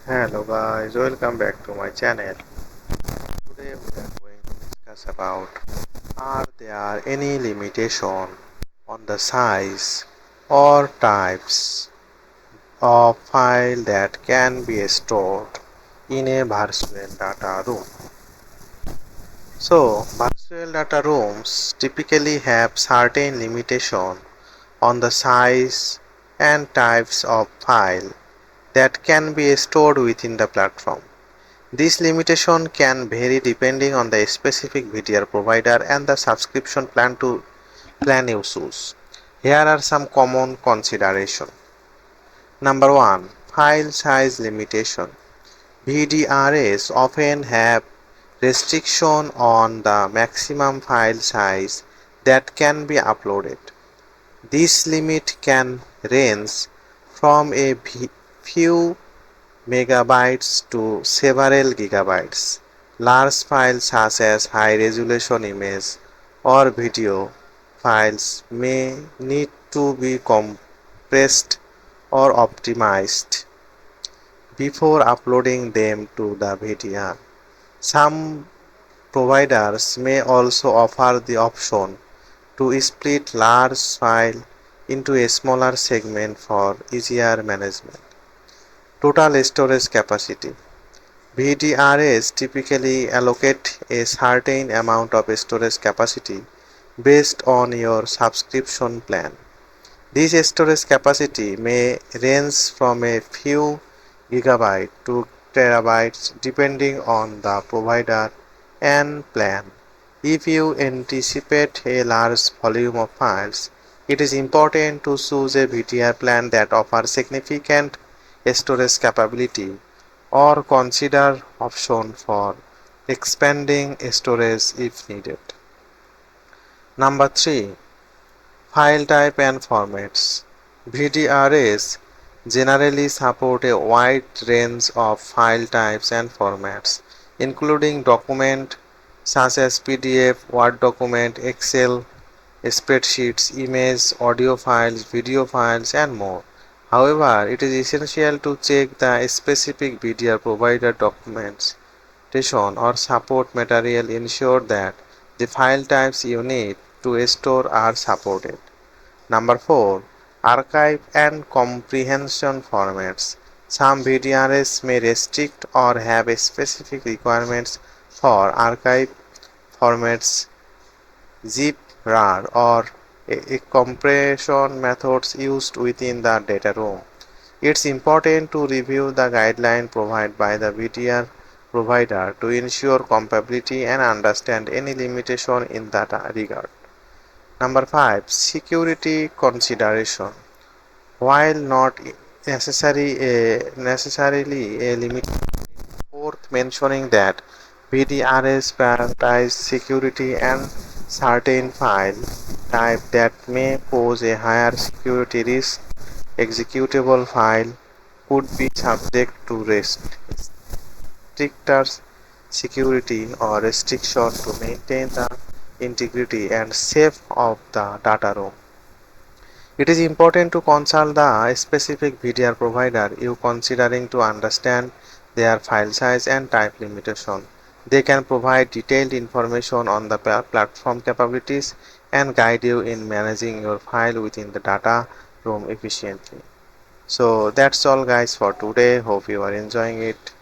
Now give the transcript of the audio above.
Hello guys, welcome back to my channel. Today we are going to discuss about, are there any limitation on the size or types of file that can be stored in a virtual data room. So virtual data rooms typically have certain limitation on the size and types of file that can be stored within the platform. This limitation can vary depending on the specific VDR provider and the subscription plan you choose. Here are some common considerations. Number 1. File size limitation. VDRs often have restriction on the maximum file size that can be uploaded. This limit can range from a few megabytes to several gigabytes. Large files such as high-resolution image or video files may need to be compressed or optimized before uploading them to the VDR. Some providers may also offer the option to split large file into a smaller segment for easier management. Total storage capacity. VDRs typically allocate a certain amount of storage capacity based on your subscription plan. This storage capacity may range from a few gigabytes to terabytes depending on the provider and plan. If you anticipate a large volume of files, it is important to choose a VDR plan that offers significant storage capability or consider option for expanding storage if needed. Number 3. File type and formats. VDRs generally support a wide range of file types and formats, including document such as PDF, Word document, Excel, spreadsheets, image, audio files, video files, and more. However, it is essential to check the specific VDR provider documentation or support material ensure that the file types you need to store are supported. Number 4. Archive and comprehension formats. Some VDRs may restrict or have specific requirements for archive formats, zip, RAR, or a compression methods used within the data room. It's important to review the guideline provided by the VDR provider to ensure compatibility and understand any limitation in that regard. Number 5. Security consideration. While not necessarily a limit, worth mentioning that VDRs prioritize security and certain file type that may pose a higher security risk. Executable file could be subject to stricter security or restriction to maintain the integrity and safe of the data room. It is important to consult the specific VDR provider you considering to understand their file size and type limitation. They can provide detailed information on the platform capabilities and guide you in managing your file within the data room efficiently. So that's all guys for today. Hope you are enjoying it.